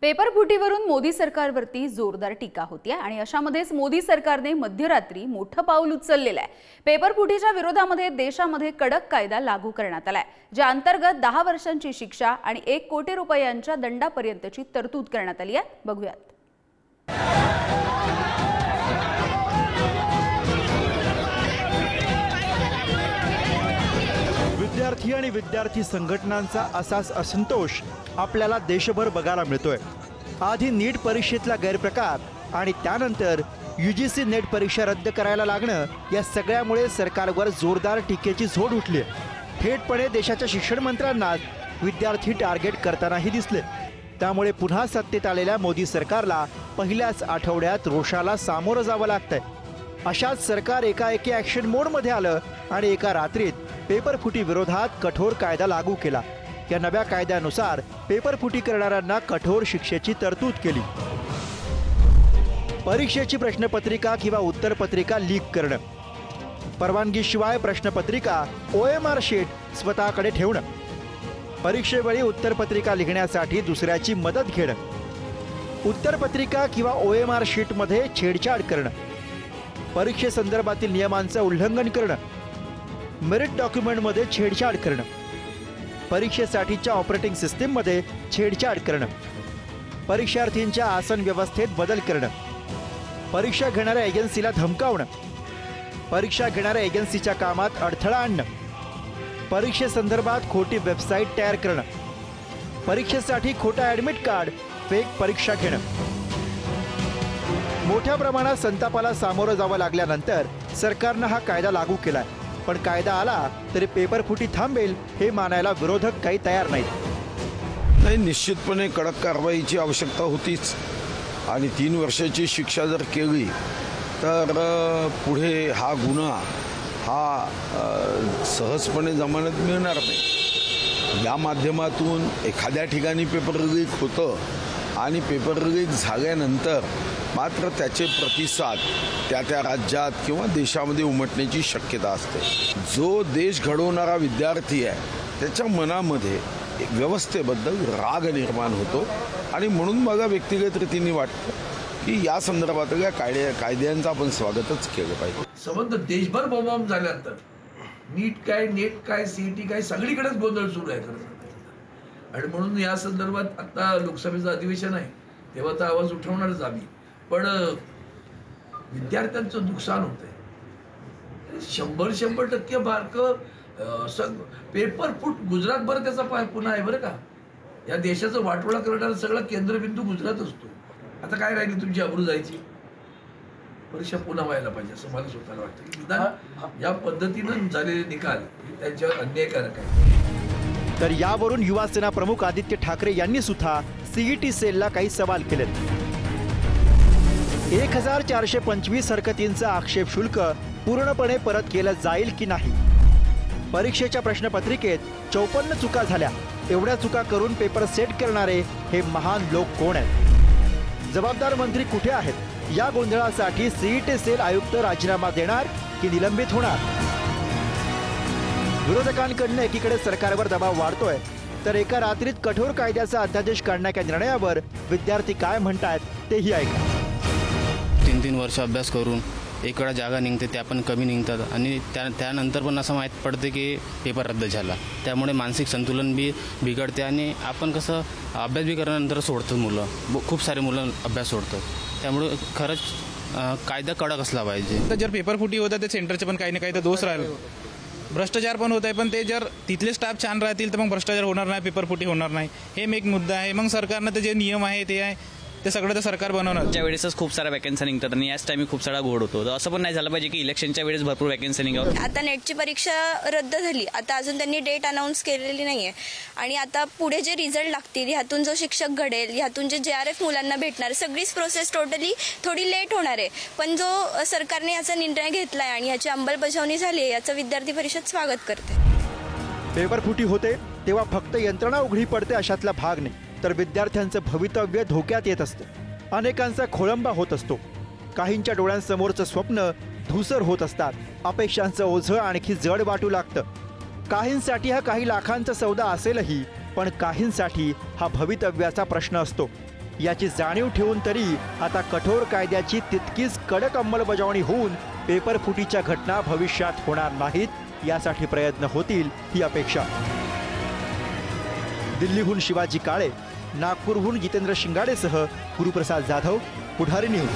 पेपरफुटीवरून मोदी सरकारवरती जोरदार टीका होती आहे आणि अशामध्येच मोदी सरकारने मध्यरात्री मोठं पाऊल उचललेलं आहे। पेपरफुटीच्या विरोधामध्ये देशामध्ये कडक कायदा लागू करण्यात आलाय, ज्या अंतर्गत 10 वर्षांची शिक्षा आणि 1 कोटी रुपयांच्या दंडापर्यंतची तरतूद करण्यात आली आहे। बघूयात। विद्यार्थी आणि विद्यार्थी संघटनांचा असाच असंतोष आपल्याला देशभर बघायला मिळतोय। आधी नीट परीक्षेतला गैरप्रकार आणि त्यानंतर यूजीसी नेट परीक्षा रद्द करायला लागणं, या सगळ्यामुळे सरकारवर जोरदार टीकेची झोड उठली। थेटपणे देशाच्या शिक्षण मंत्र्यांना विद्यार्थी टार्गेट करतानाही दिसले। त्यामुळे पुन्हा सत्तेत आलेल्या मोदी सरकारला पहिल्याच आठवड्यात रोषाला सामोरं जावं लागतंय। अशाच सरकार एकाएकी ॲक्शन मोडमध्ये आलं आणि एका रात्रीत पेपरफुटी विरोधात कठोर कायदा लागू केला। या नव्या कायद्यानुसार पेपरफुटी करणाऱ्यांना कठोर शिक्षेची तरतूद केली। परीक्षेची प्रश्नपत्रिका किंवा उत्तरपत्रिका लीक करणं, परवानगीशिवाय प्रश्नपत्रिका OMR शीट स्वतःकडे ठेवणं, परीक्षेवेळी उत्तरपत्रिका लिहिण्यासाठी दुसऱ्याची मदत घेणं, उत्तरपत्रिका किंवा OMR शीटमध्ये छेडछाड करणं, परीक्षेसंदर्भातील नियमांचं उल्लंघन करणं, मेरिट डॉक्युमेंटमध्ये छेडछाड करणं, परीक्षेसाठीच्या ऑपरेटिंग सिस्टीममध्ये छेडछाड करणं, परीक्षार्थींच्या आसन व्यवस्थेत बदल करणं, परीक्षा घेणाऱ्या एजन्सीला धमकावणं, परीक्षा घेणाऱ्या एजन्सीच्या कामात अडथळा आणणं, परीक्षेसंदर्भात खोटी वेबसाईट तयार करणं, परीक्षेसाठी खोटा ॲडमिट कार्ड, फेक परीक्षा घेणं। मोठ्या प्रमाणात संतापाला सामोरं जावं लागल्यानंतर सरकारनं हा कायदा लागू केलाय। पण कायदा आला तरी पेपरफुटी थांबेल हे मानायला विरोधक काही तयार नाहीत। नाही, निश्चितपणे कडक कारवाईची आवश्यकता होतीच आणि 3 वर्षाची शिक्षा जर केली तर पुढे हा गुन्हा हा सहजपणे जमानत मिळणार नाही। या माध्यमातून एखाद्या ठिकाणी पेपर लीक होतं आणि पेपर लीक झाल्यानंतर मात्र त्याचे प्रतिसाद त्या राज्यात किंवा देशामध्ये उमटण्याची शक्यता असते। जो देश घडवणारा विद्यार्थी आहे त्याच्या मनामध्ये व्यवस्थेबद्दल राग निर्माण होतो आणि म्हणून मला व्यक्तिगत रीतीने वाटतं की या संदर्भातल्या कायद्यांचं आपण स्वागतच केलं पाहिजे। संबंध देशभर बोंबाबोंब झाल्यानंतर नीट काय, नेट काय, CET काय, सगळीकडेच गोंधळ सुरू आहे खरं। आणि म्हणून या संदर्भात आता लोकसभेचं अधिवेशन आहे तेव्हा तर आवाज उठवणारच आम्ही, पण विद्यार्थ्यांचं नुकसान होतंय। 100% बारकं पेपरफुट गुजरातभर त्याचा पुन्हा आहे बरं का। या देशाचं वाटोळा करणारा सगळा केंद्रबिंदू गुजरात असतो। आता काय राहिली तुमची अब्रू जायची? परीक्षा पुन्हा व्हायला पाहिजे असं मला स्वतःला वाटतं की निदान या पद्धतीनं झालेले निकाल हे त्यांच्यावर अन्यायकारक आहे। तर यावरून युवासेना प्रमुख आदित्य ठाकरे यांनी सुद्धा CET सेलला काही सवाल केलेत। 1425 हरकतींचं आक्षेप शुल्क पूर्णपणे परत केलं जाईल की नाही? परीक्षेच्या प्रश्नपत्रिकेत 54 चुका झाल्या। एवढ्या चुका करून पेपर सेट करणारे हे महान लोक कोण आहेत? जबाबदार मंत्री कुठे आहेत? या गोंधळासाठी CET सेल आयुक्त राजीनामा देणार की निलंबित होणार? विरोधकांकडून एकीकडे सरकारवर दबाव वाढतोय तर एका रात्रीत कठोर कायद्याचा अध्यादेश काढण्याच्या निर्णयावर विद्यार्थी काय म्हणतायत तेही ऐका। 3 वर्ष अभ्यास करून एक वेळा जागा निघते, त्या पण कमी निघतात आणि त्यानंतर पण असं माहीत पडते की पेपर रद्द झाला। त्यामुळे मानसिक संतुलन बी बिघडते आणि आपण कसं अभ्यास बी करण्यानंतर सोडतो, मुलं खूप सारे मुलं अभ्यास सोडतात। त्यामुळे खरंच कायदा कडक असला पाहिजे। तर जर पेपरफुटी होतं तर सेंटरचे पण काही ना काही तर दोष राहील, भ्रष्टाचार पण होत आहे, पण ते जर तिथले स्टाफ छान राहतील तर मग भ्रष्टाचार होणार नाही, पेपरफुटी होणार नाही। हे एक मुद्दा आहे। मग सरकारनं ते जे नियम आहे ते आहे ते सगळं तर सरकार बनवणार। त्या वेळेसच खूप साऱ्या वॅकन्सी निघतात आणि याच टाइम खूप सारा घोड होतो। तर असं पण नाही झालं पाहिजे की इलेक्शनच्या वेळेस भरपूर वॅकन्सी निघावं। आता नेटची परीक्षा रद्द झाली, आता अजून त्यांनी डेट अनाऊन्स केलेली नाहीये आणि आता पुढे जे रिझल्ट लागतील, ह्यातून जो शिक्षक घडेल, ह्यातून जे JRF मुलांना भेटणार, सगळीच प्रोसेस टोटली थोडी लेट होणार आहे। पण जो सरकारने याचा निर्णय घेतलाय आणि याची अंमलबजावणी झाली आहे, याचं विद्यार्थी परिषद स्वागत करते। पेपरफुटी होते तेव्हा फक्त यंत्रणा उघडी पडते अशातला भाग नाही, तर विद्यार्थ्यांचं भवितव्य धोक्यात येत असतं। अनेकांचा खोळंबा होत असतो। काहींच्या डोळ्यांसमोरचं स्वप्न धूसर होत असतात। अपेक्षांचं ओझं आणखी जड वाटू लागतं। काहींसाठी हा काही लाखांचा सौदा असेलही, पण काहींसाठी हा भवितव्याचा प्रश्न असतो। याची जाणीव ठेवून तरी आता कठोर कायद्याची तितकीच कडक अंमलबजावणी होऊन पेपर फुटीच्या घटना भविष्यात होणार नाहीत यासाठी प्रयत्न होतील ही अपेक्षा। दिल्लीहून शिवाजी काळे, नागपूरहून जितेंद्र शिंगाडेसह गुरुप्रसाद जाधव, पुढारी न्यूज।